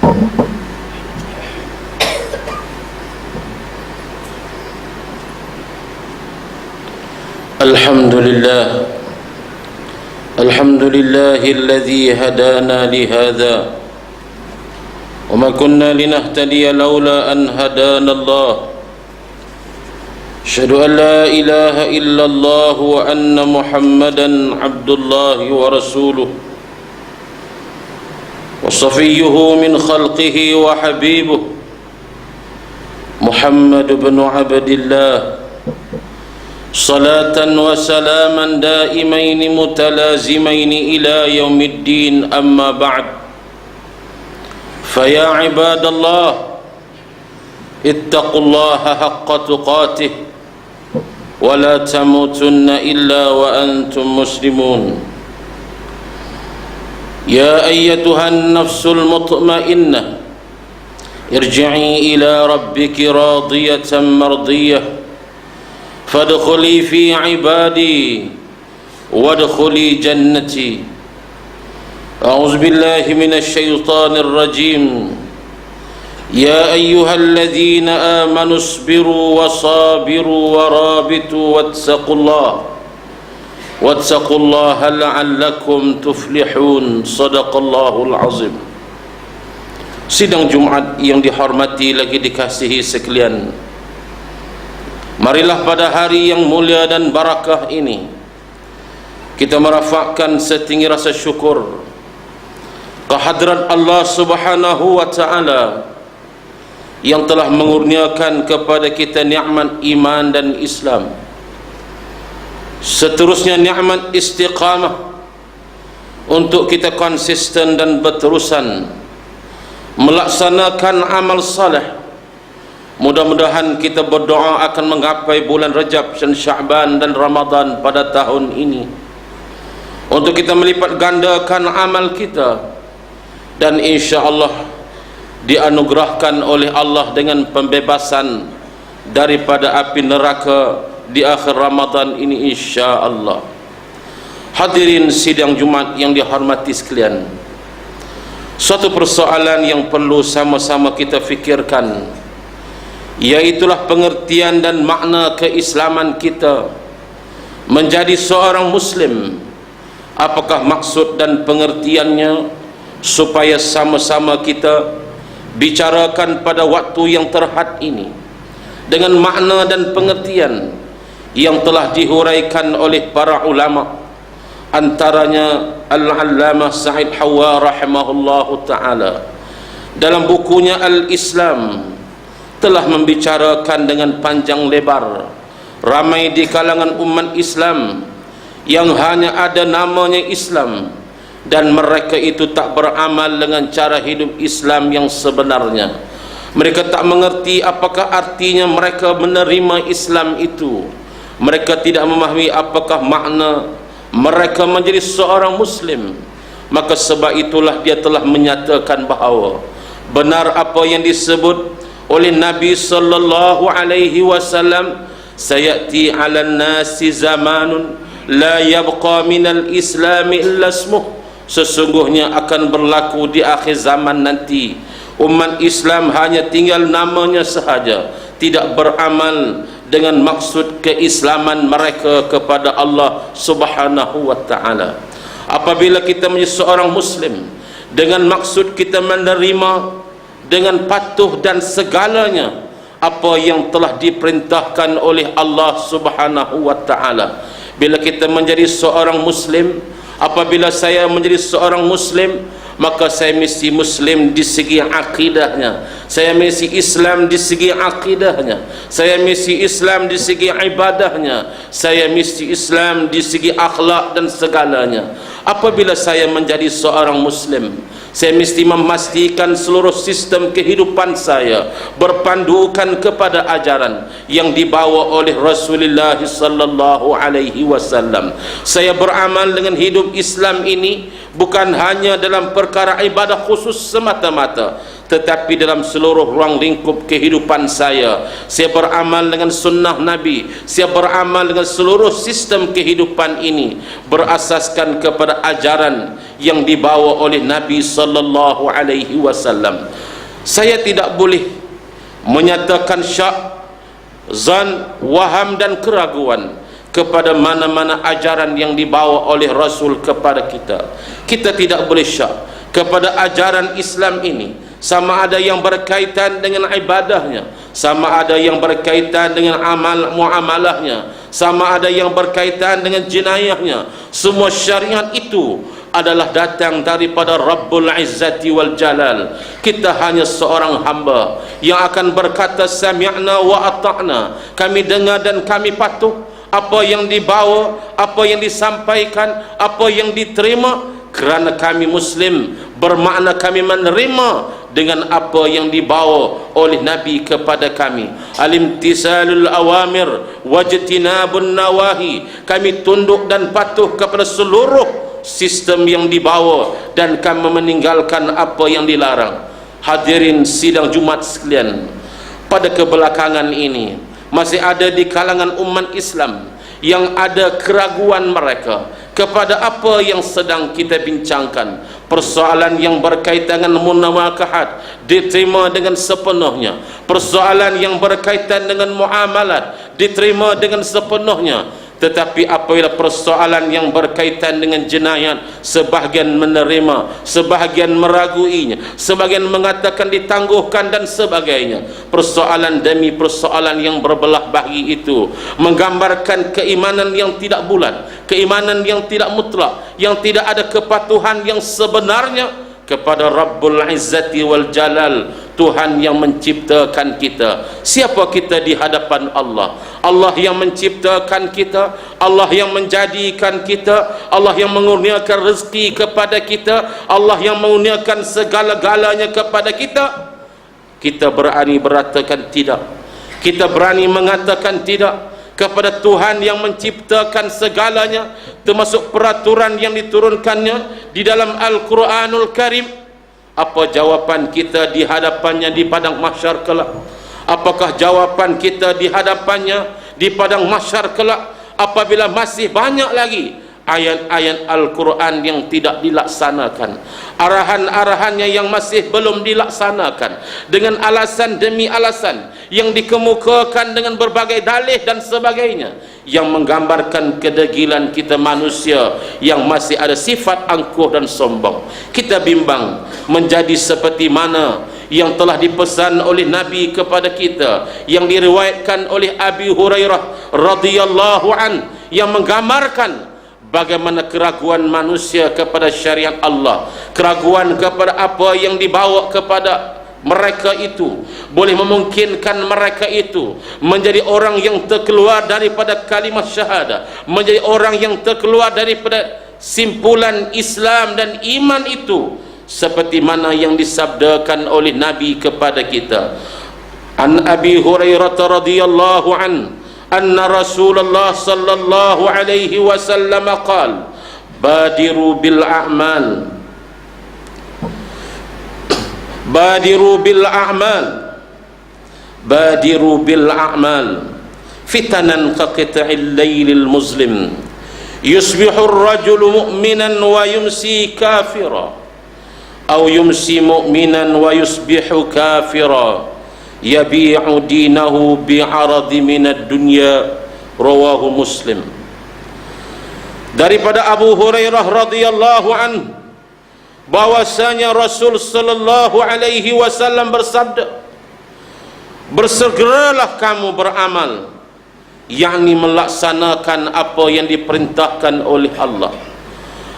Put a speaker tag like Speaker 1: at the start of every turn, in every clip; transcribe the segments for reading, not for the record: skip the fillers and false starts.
Speaker 1: الحمد لله الذي هدانا لهذا وما كنا لنهتدي لولا أن هدانا الله أشهد أن لا إله إلا الله وأن محمدا عبد الله ورسوله وصفيه من خلقه وحبيبه محمد بن عبد الله صلاة وسلاما دائمين متلازمين إلى يوم الدين. أما بعد، فيا عباد الله اتقوا الله حق تقاته ولا تموتن إلا وأنتم مسلمون. يا أيتها النفس المطمئنة ارجعي إلى ربك راضية مرضية فادخلي في عبادي وادخلي جنتي. أعوذ بالله من الشيطان الرجيم. يا أيها الذين آمنوا اصبروا وصابروا ورابطوا واتقوا الله لعلكم تفلحون. صدق الله العظيم. Sidang Jumat yang dihormati lagi dikasihi sekalian, marilah pada hari yang mulia dan barakah ini kita merafakkan setinggi rasa syukur kehadrat Allah Subhanahu wa ta'ala yang telah mengurniakan kepada kita nikmat iman dan Islam. Seterusnya nikmat istiqamah untuk kita konsisten dan berterusan melaksanakan amal saleh. Mudah-mudahan kita berdoa akan menggapai bulan Rajab dan Sya'ban dan Ramadan pada tahun ini, untuk kita melipat gandakan amal kita dan insya-Allah dianugerahkan oleh Allah dengan pembebasan daripada api neraka di akhir Ramadan ini insya-Allah. Hadirin sidang Jumat yang dihormati sekalian, suatu persoalan yang perlu sama-sama kita fikirkan, iaitulah pengertian dan makna keislaman kita menjadi seorang Muslim. Apakah maksud dan pengertiannya, supaya sama-sama kita bicarakan pada waktu yang terhad ini dengan makna dan pengertian yang telah dihuraikan oleh para ulama, antaranya Al-Allamah Sa'id Hawa rahimahullahu ta'ala dalam bukunya Al-Islam telah membicarakan dengan panjang lebar. Ramai di kalangan umat Islam yang hanya ada namanya Islam dan mereka itu tak beramal dengan cara hidup Islam yang sebenarnya. Mereka tak mengerti apakah artinya mereka menerima Islam itu. Mereka tidak memahami apakah makna mereka menjadi seorang Muslim. Maka sebab itulah dia telah menyatakan bahawa benar apa yang disebut oleh Nabi sallallahu alaihi wasallam, sayati 'alan nasi zamanun la yabqa minal islami illa ismuh. Sesungguhnya akan berlaku di akhir zaman nanti, umat Islam hanya tinggal namanya sahaja, tidak beramal dengan maksud keislaman mereka kepada Allah Subhanahu wa ta'ala. Apabila kita menjadi seorang Muslim dengan maksud kita menerima dengan patuh dan segalanya apa yang telah diperintahkan oleh Allah Subhanahu wa ta'ala. Bila kita menjadi seorang Muslim, apabila saya menjadi seorang Muslim, maka saya mesti Muslim di segi akidahnya, saya mesti Islam di segi akidahnya, saya mesti Islam di segi ibadahnya, saya mesti Islam di segi akhlak dan segalanya. Apabila saya menjadi seorang Muslim, saya mesti memastikan seluruh sistem kehidupan saya berpandukan kepada ajaran yang dibawa oleh Rasulullah sallallahu alaihi wasallam. Saya beramal dengan hidup Islam ini bukan hanya dalam perkara ibadah khusus semata-mata, tetapi dalam seluruh ruang lingkup kehidupan saya beramal dengan sunnah Nabi, saya beramal dengan seluruh sistem kehidupan ini berasaskan kepada ajaran yang dibawa oleh Nabi sallallahu alaihi wasallam. Saya tidak boleh menyatakan syak, zan, waham dan keraguan kepada mana-mana ajaran yang dibawa oleh Rasul kepada kita. Kita tidak boleh syak kepada ajaran Islam ini, sama ada yang berkaitan dengan ibadahnya, sama ada yang berkaitan dengan muamalahnya, sama ada yang berkaitan dengan jenayahnya. Semua syariat itu adalah datang daripada Rabbul Izzati wal Jalal. Kita hanya seorang hamba yang akan berkata sami'na wa ata'na, kami dengar dan kami patuh. Apa yang dibawa, apa yang disampaikan, apa yang diterima, kerana kami Muslim bermakna kami menerima dengan apa yang dibawa oleh Nabi kepada kami. Al-imtisalul awamir wajtinabun nawahi, kami tunduk dan patuh kepada seluruh sistem yang dibawa dan kami meninggalkan apa yang dilarang. Hadirin sidang Jumat sekalian, pada kebelakangan ini masih ada di kalangan umat Islam yang ada keraguan mereka kepada apa yang sedang kita bincangkan. Persoalan yang berkaitan dengan munawakahat diterima dengan sepenuhnya, persoalan yang berkaitan dengan muamalat diterima dengan sepenuhnya. Tetapi apabila persoalan yang berkaitan dengan jenayat, sebahagian menerima, sebahagian meraguinya, sebahagian mengatakan ditangguhkan dan sebagainya. Persoalan demi persoalan yang berbelah bagi itu menggambarkan keimanan yang tidak bulat, keimanan yang tidak mutlak, yang tidak ada kepatuhan yang sebenarnya kepada Rabbul Izzati wal Jalal, Tuhan yang menciptakan kita. Siapa kita di hadapan Allah? Allah yang menciptakan kita, Allah yang menjadikan kita, Allah yang mengurniakan rezeki kepada kita, Allah yang mengurniakan segala-galanya kepada kita. Kita berani beratakan tidak, kita berani mengatakan tidak kepada Tuhan yang menciptakan segalanya, termasuk peraturan yang diturunkannya di dalam Al-Quranul Karim. Apa jawapan kita di hadapannya di padang mahsyar kelak? Apakah jawapan kita di hadapannya di padang mahsyar kelak apabila masih banyak lagi ayat-ayat Al-Quran yang tidak dilaksanakan, arahan-arahannya yang masih belum dilaksanakan, dengan alasan demi alasan yang dikemukakan dengan berbagai dalih dan sebagainya, yang menggambarkan kedegilan kita manusia yang masih ada sifat angkuh dan sombong. Kita bimbang menjadi seperti mana yang telah dipesan oleh Nabi kepada kita, yang diriwayatkan oleh Abi Hurairah radhiyallahu an, yang menggambarkan bagaimana keraguan manusia kepada syariat Allah, keraguan kepada apa yang dibawa kepada mereka itu boleh memungkinkan mereka itu menjadi orang yang terkeluar daripada kalimat syahadah, menjadi orang yang terkeluar daripada simpulan Islam dan iman itu, seperti mana yang disabdakan oleh Nabi kepada kita. An Abi Hurairah radhiyallahu an anna Rasulullah sallallahu alaihi wasallam qala badiru bil a'mal, badiru bil a'mal, badiru bil a'mal fitanan ka qita'il laylil muslim yusbihu ar-rajulu mu'minan wa yumsi kafira aw yumsi mu'minan wa yusbihu kafira yabi'u dinahu bi'aradi minad dunya. Rawahu Muslim. Daripada Abu Hurairah radhiyallahu anhu bahwasanya Rasul sallallahu alaihi wasallam bersabda, bersegeralah kamu beramal, yakni melaksanakan apa yang diperintahkan oleh Allah.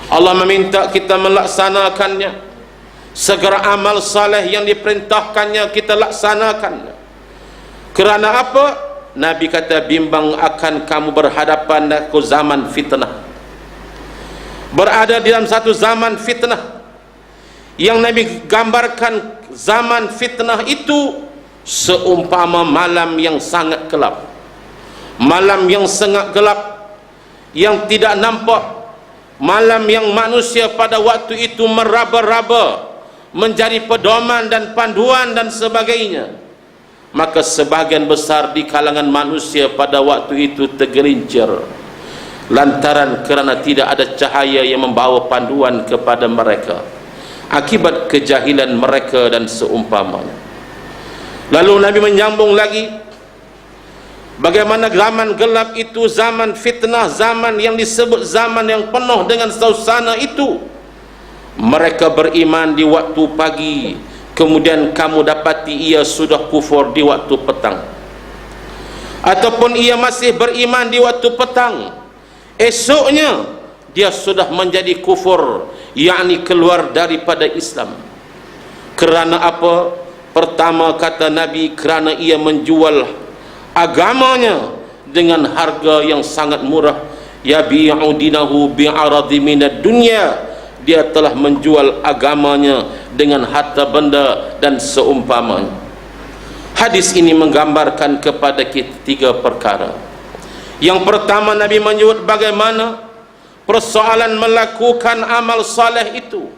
Speaker 1: Allah meminta kita melaksanakannya. Segera amal saleh yang diperintahkannya kita laksanakan. Kerana apa? Nabi kata bimbang akan kamu berhadapan dengan zaman fitnah, berada di dalam satu zaman fitnah yang Nabi gambarkan zaman fitnah itu seumpama malam yang sangat gelap, malam yang sangat gelap yang tidak nampak, malam yang manusia pada waktu itu meraba-raba menjadi pedoman dan panduan dan sebagainya, maka sebahagian besar di kalangan manusia pada waktu itu tergelincir lantaran kerana tidak ada cahaya yang membawa panduan kepada mereka akibat kejahilan mereka dan seumpamanya. Lalu Nabi menyambung lagi, bagaimana zaman gelap itu, zaman fitnah, zaman yang disebut zaman yang penuh dengan suasana itu. Mereka beriman di waktu pagi, kemudian kamu dapati ia sudah kufur di waktu petang, ataupun ia masih beriman di waktu petang, esoknya dia sudah menjadi kufur, yakni keluar daripada Islam. Kerana apa? Pertama kata Nabi, kerana ia menjual agamanya dengan harga yang sangat murah. Yabi'u dinahu bi'aradi minad dunya, dia telah menjual agamanya dengan harta benda dan seumpamanya. Hadis ini menggambarkan kepada kita tiga perkara. Yang pertama, Nabi menyebut bagaimana persoalan melakukan amal saleh itu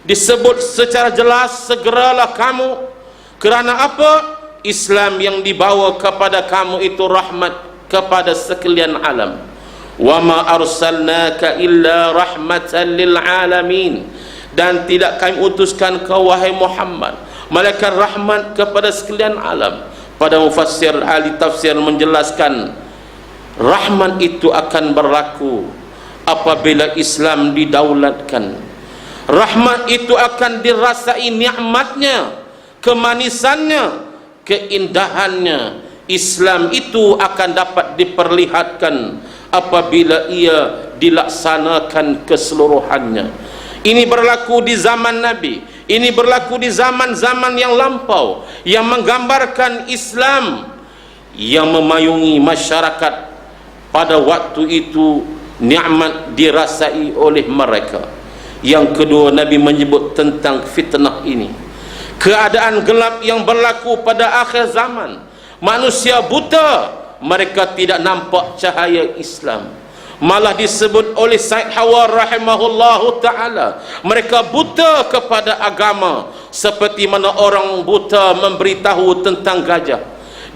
Speaker 1: disebut secara jelas, segeralah kamu. Kerana apa? Islam yang dibawa kepada kamu itu rahmat kepada sekalian alam. Wa ma arsalnaka illa rahmatan lil alamin, dan tidak kami utuskan kau wahai Muhammad malaikat rahmat kepada sekalian alam. Pada mufassir ahli tafsir menjelaskan, rahmat itu akan berlaku apabila Islam didaulatkan. Rahmat itu akan dirasai nikmatnya, kemanisannya, keindahannya. Islam itu akan dapat diperlihatkan apabila ia dilaksanakan keseluruhannya. Ini berlaku di zaman Nabi, ini berlaku di zaman-zaman yang lampau, yang menggambarkan Islam yang memayungi masyarakat pada waktu itu, nikmat dirasai oleh mereka. Yang kedua, Nabi menyebut tentang fitnah ini, keadaan gelap yang berlaku pada akhir zaman. Manusia buta, mereka tidak nampak cahaya Islam. Malah disebut oleh Said Hawar rahimahullahu ta'ala, mereka buta kepada agama seperti mana orang buta memberitahu tentang gajah.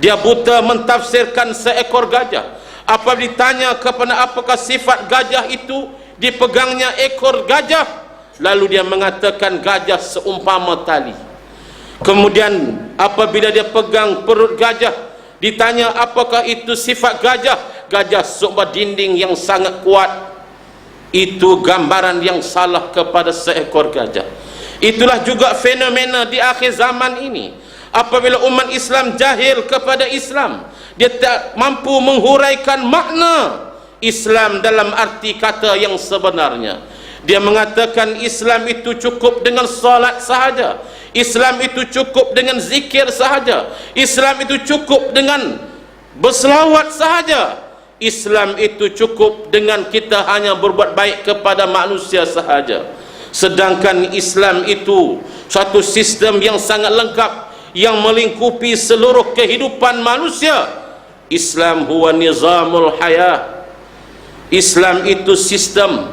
Speaker 1: Dia buta mentafsirkan seekor gajah. Apabila ditanya kepada apakah sifat gajah itu, dipegangnya ekor gajah, lalu dia mengatakan gajah seumpama tali. Kemudian apabila dia pegang perut gajah, ditanya apakah itu sifat gajah, gajah seumpama dinding yang sangat kuat. Itu gambaran yang salah kepada seekor gajah. Itulah juga fenomena di akhir zaman ini. Apabila umat Islam jahil kepada Islam, dia tak mampu menghuraikan makna Islam dalam arti kata yang sebenarnya. Dia mengatakan Islam itu cukup dengan salat sahaja, Islam itu cukup dengan zikir sahaja, Islam itu cukup dengan berselawat sahaja, Islam itu cukup dengan kita hanya berbuat baik kepada manusia sahaja. Sedangkan Islam itu satu sistem yang sangat lengkap, yang melingkupi seluruh kehidupan manusia. Islam huwa nizamul hayah. Islam itu sistem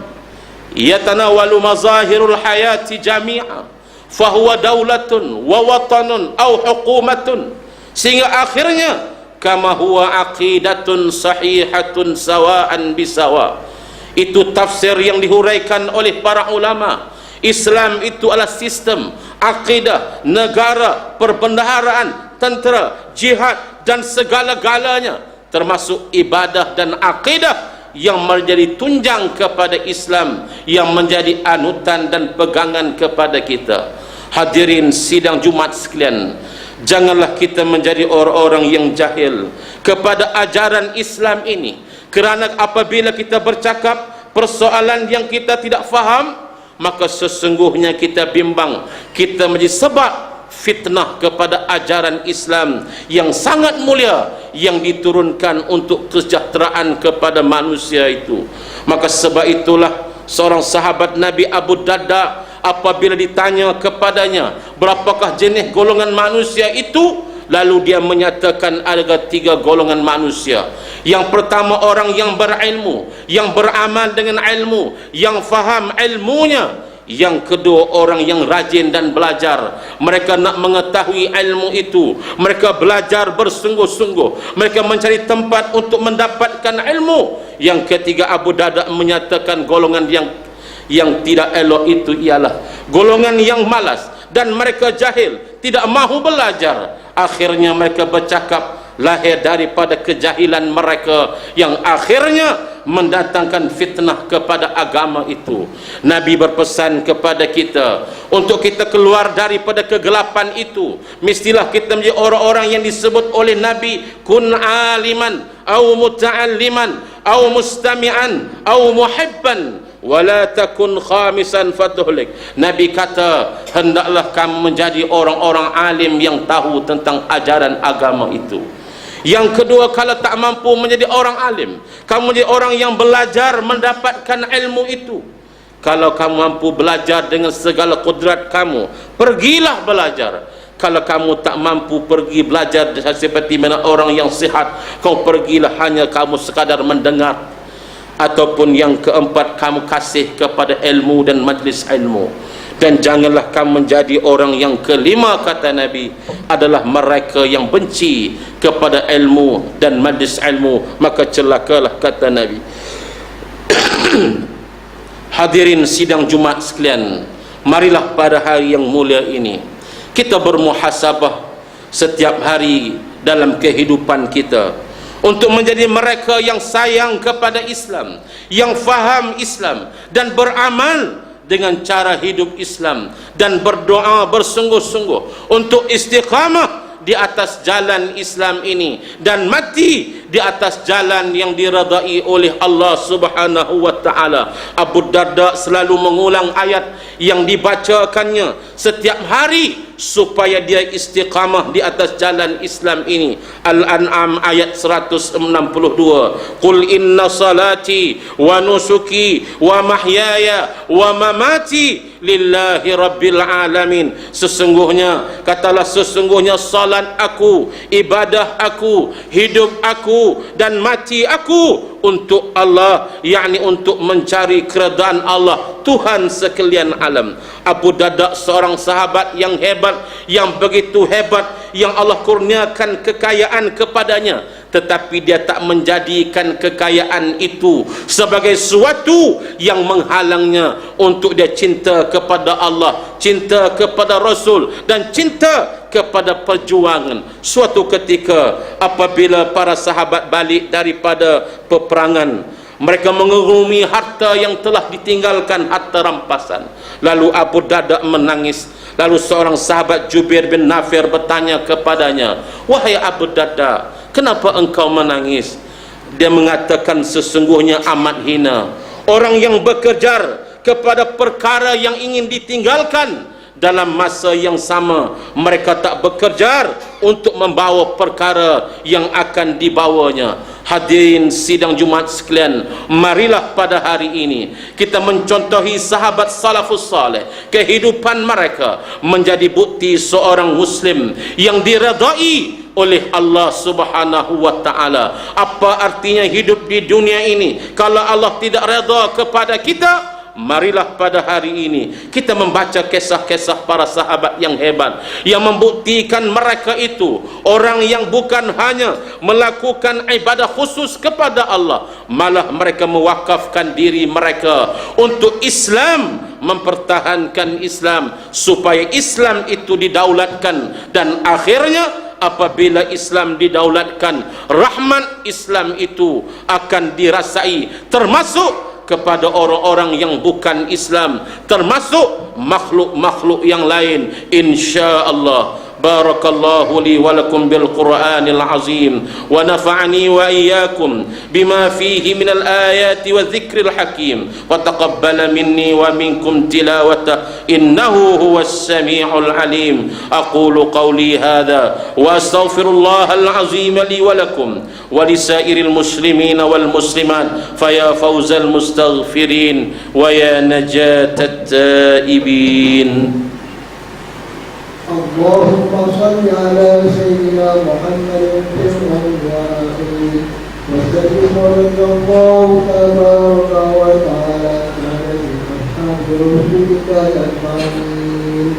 Speaker 1: yatanawalu mazahirul hayati jami'a, fahuwa daulatun wa watanun au hukumatun, sehingga akhirnya kama huwa aqidatun sahihatun sawa'an bisawa. Itu tafsir yang dihuraikan oleh para ulama. Islam itu adalah sistem, akidah, negara, perbendaharaan, tentera, jihad dan segala-galanya, termasuk ibadah dan akidah yang menjadi tunjang kepada Islam, yang menjadi anutan dan pegangan kepada kita. Hadirin sidang Jumat sekalian, janganlah kita menjadi orang-orang yang jahil kepada ajaran Islam ini. Kerana apabila kita bercakap persoalan yang kita tidak faham, maka sesungguhnya kita bimbang, kita menjadi sebab fitnah kepada ajaran Islam yang sangat mulia, yang diturunkan untuk kesejahteraan kepada manusia itu. Maka sebab itulah seorang sahabat Nabi Abu Darda, apabila ditanya kepadanya berapakah jenis golongan manusia itu, Lalu dia menyatakan ada 3 golongan manusia. Yang pertama, orang yang berilmu, yang beramal dengan ilmu, yang faham ilmunya. Yang kedua, orang yang rajin dan belajar. Mereka nak mengetahui ilmu itu, mereka belajar bersungguh-sungguh, mereka mencari tempat untuk mendapatkan ilmu. Yang ketiga, Abu Darda menyatakan golongan yang tidak elok itu ialah golongan yang malas dan mereka jahil, tidak mahu belajar. Akhirnya mereka bercakap, lahir daripada kejahilan mereka yang akhirnya mendatangkan fitnah kepada agama itu. Nabi berpesan kepada kita untuk kita keluar daripada kegelapan itu. Mestilah kita menjadi orang-orang yang disebut oleh Nabi, kun aliman au muta'alliman au mustami'an au muhibban wala takun khamisan fatuhlik. Nabi kata, hendaklah kamu menjadi orang-orang alim yang tahu tentang ajaran agama itu. Yang kedua, kalau tak mampu menjadi orang alim, kamu menjadi orang yang belajar mendapatkan ilmu itu. Kalau kamu mampu belajar dengan segala kudrat kamu, pergilah belajar. Kalau kamu tak mampu pergi belajar seperti mana orang yang sihat, kau pergilah hanya kamu sekadar mendengar. Ataupun yang keempat, kamu kasih kepada ilmu dan majlis ilmu. Dan janganlah kamu menjadi orang yang kelima, kata Nabi, adalah mereka yang benci kepada ilmu dan majlis ilmu, maka celakalah, kata Nabi. Hadirin sidang Jumat sekalian, marilah pada hari yang mulia ini kita bermuhasabah setiap hari dalam kehidupan kita untuk menjadi mereka yang sayang kepada Islam, yang faham Islam dan beramal dengan cara hidup Islam, dan berdoa bersungguh-sungguh untuk istiqamah di atas jalan Islam ini dan mati di atas jalan yang diredai oleh Allah Subhanahu wa taala. Abu Darda selalu mengulang ayat yang dibacakannya setiap hari supaya dia istiqamah di atas jalan Islam ini. Al-An'am ayat 162. Qul inna salati wa nusuki wa mahyaya wa mamati lillahi rabbil alamin. Sesungguhnya, katalah, sesungguhnya salat aku, ibadah aku, hidup aku dan mati aku untuk Allah, yakni untuk mencari keredaan Allah, Tuhan sekalian alam. Abu Darda seorang sahabat yang hebat, yang begitu hebat, yang Allah kurniakan kekayaan kepadanya, tetapi dia tak menjadikan kekayaan itu sebagai sesuatu yang menghalangnya untuk dia cinta kepada Allah, cinta kepada Rasul, dan cinta kepada perjuangan. Suatu ketika apabila para sahabat balik daripada peperangan, mereka mengerumi harta yang telah ditinggalkan, harta rampasan. Lalu Abu Darda menangis. Lalu seorang sahabat, Jubair bin Nafir, bertanya kepadanya, wahai Abu Darda, kenapa engkau menangis? Dia mengatakan, sesungguhnya amat hina orang yang bekerja kepada perkara yang ingin ditinggalkan, dalam masa yang sama mereka tak bekerja untuk membawa perkara yang akan dibawanya. Hadirin sidang Jumat sekalian, marilah pada hari ini kita mencontohi sahabat salafus saleh. Kehidupan mereka menjadi bukti seorang muslim yang diredai oleh Allah Subhanahu wa taala. Apa artinya hidup di dunia ini kalau Allah tidak redha kepada kita? Marilah pada hari ini kita membaca kisah-kisah para sahabat yang hebat, yang membuktikan mereka itu orang yang bukan hanya melakukan ibadah khusus kepada Allah, malah mereka mewakafkan diri mereka untuk Islam, mempertahankan Islam supaya Islam itu didaulatkan. Dan akhirnya apabila Islam didaulatkan, rahmat Islam itu akan dirasai, termasuk kepada orang-orang yang bukan Islam, termasuk makhluk-makhluk yang lain, insya-Allah. Barakallahu li wa lakum bil Qur'anil azim wa nafa'ani wa iyyakum bima fihi minal ayati wa dzikril hakim wa taqabbala minni wa minkum tilawata innahu huwas sami'ul alim. Aqulu qawli hadha wa astaghfirullahal azim li wa lakum wa lisairil muslimina wal muslimat faya fawzal mustaghfirin wa ya najatat taibin.
Speaker 2: اللهم صل على سيدنا محمد في الأولين وسلم رضي الله تبارك وتعالى عن أصحاب رسولك أجمعين.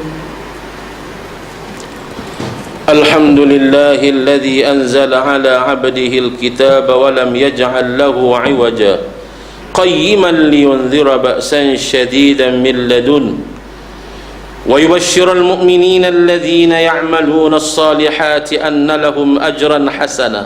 Speaker 1: الحمد لله الذي أنزل على عبده الكتاب ولم يجعل له عوجا قيما لينذر بأسا شديدا من لدنه ويبشر المؤمنين الذين يعملون الصالحات أن لهم أجرا حسنا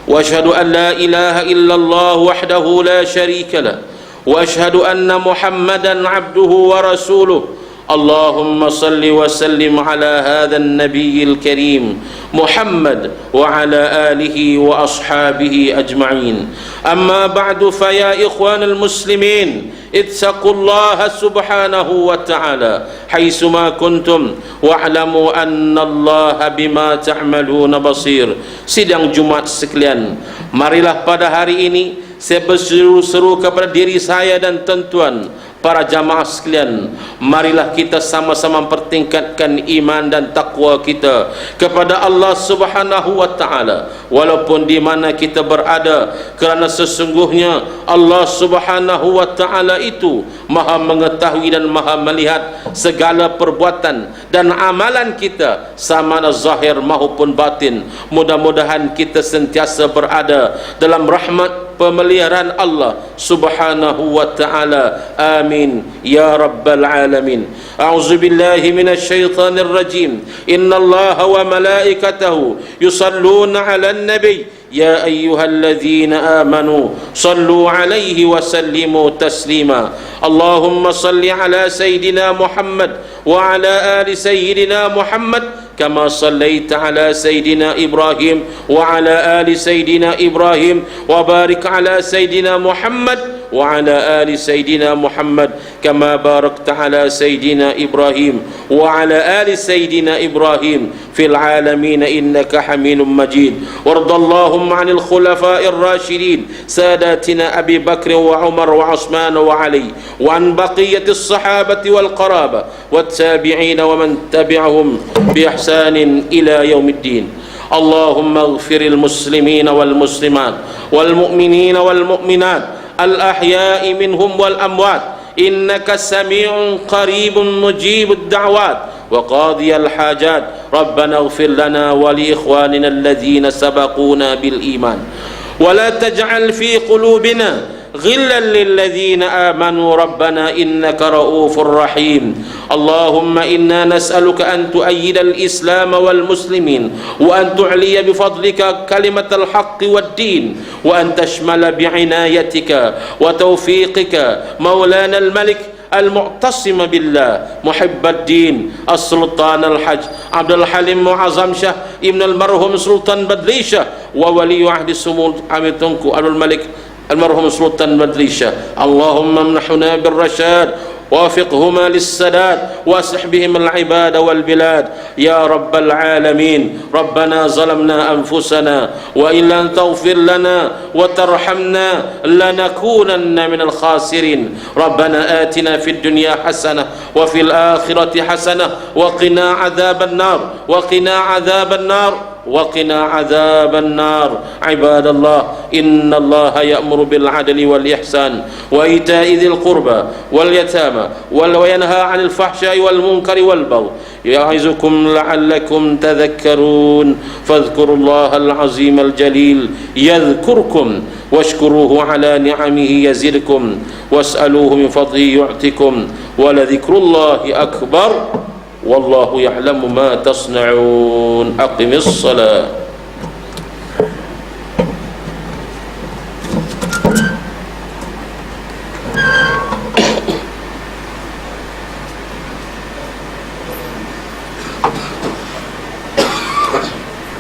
Speaker 1: وأشهد أن لا إله إلا الله وحده لا شريك له وأشهد أن محمدا عبده ورسوله. اللهم صل وسلم على هذا النبي الكريم محمد وعلى آله وأصحابه أجمعين. أما بعد فيا إخوان المسلمين اتقوا الله سبحانه وتعالى حيثما كنتم واعلموا أن الله بما تعملون بصير. Sidang Jumat sekalian, marilah pada hari ini saya berseru-seru kepada diri saya dan tuan-tuan para jamaah sekalian, marilah kita sama-sama mempertingkatkan iman dan takwa kita kepada Allah Subhanahu wa taala walaupun di mana kita berada, kerana sesungguhnya Allah Subhanahu wa taala itu Maha mengetahui dan Maha melihat segala perbuatan dan amalan kita, sama ada zahir maupun batin. Mudah-mudahan kita sentiasa berada dalam rahmat pemeliharaan Allah Subhanahu wa taala. Amin ya rabbal alamin. A'udzu billahi minasy syaithanir rajim. Innallaha wa malaikatahu yusalluna 'alan nabiy يا أيها الذين آمنوا صلوا عليه وسلموا تسليما. اللهم صل على سيدنا محمد وعلى آل سيدنا محمد كما صليت على سيدنا إبراهيم وعلى آل سيدنا إبراهيم وبارك على سيدنا محمد وعلى آل سيدنا محمد كما باركت على سيدنا إبراهيم وعلى آل سيدنا إبراهيم في العالمين إنك حميد مجيد. وارض اللهم عن الخلفاء الراشدين ساداتنا أبي بكر وعمر وعثمان وعلي وعن بقية الصحابة والقرابة والتابعين ومن تبعهم بإحسان إلى يوم الدين. اللهم اغفر المسلمين والمسلمات والمؤمنين والمؤمنات الأحياء منهم والأموات إنك سميع قريب مجيب الدعوات وقاضي الحاجات. ربنا اغفر لنا ولإخواننا الذين سبقونا بالإيمان ولا تجعل في قلوبنا غلا للذين آمنوا ربنا إنك رؤوف رحيم. اللهم إنا نسألك أن تؤيد الإسلام والمسلمين وأن تعلي بفضلك كلمة الحق والدين وأن تشمل بعنايتك وتوفيقك مولانا الملك المعتصم بالله محب الدين السلطان الحج عبد الحليم معظم شاه ابن المرحوم سلطان بدريشة وولي عهد سمو عميد تنكو الملك المرحوم سلطان بدريشة. اللهم امنحنا بالرشاد وافقهما للسداد واصلح بهم العباد والبلاد يا رب العالمين. ربنا ظلمنا أنفسنا وإن لم تغفر لنا وترحمنا لنكونن من الخاسرين. ربنا آتنا في الدنيا حسنة وفي الآخرة حسنة وقنا عذاب النار وقنا عذاب النار وقنا عذاب النار. عباد الله إن الله يأمر بالعدل والإحسان وإيتاء ذي القربى واليتامى وينهى عن الفحشاء والمنكر والبغي يعظكم لعلكم تذكرون. فاذكروا الله العظيم الجليل يذكركم واشكروه على نعمه يزدكم واسألوه من فضله يعطكم ولذكر الله أكبر والله يعلم ما تصنعون. أقم الصلاة.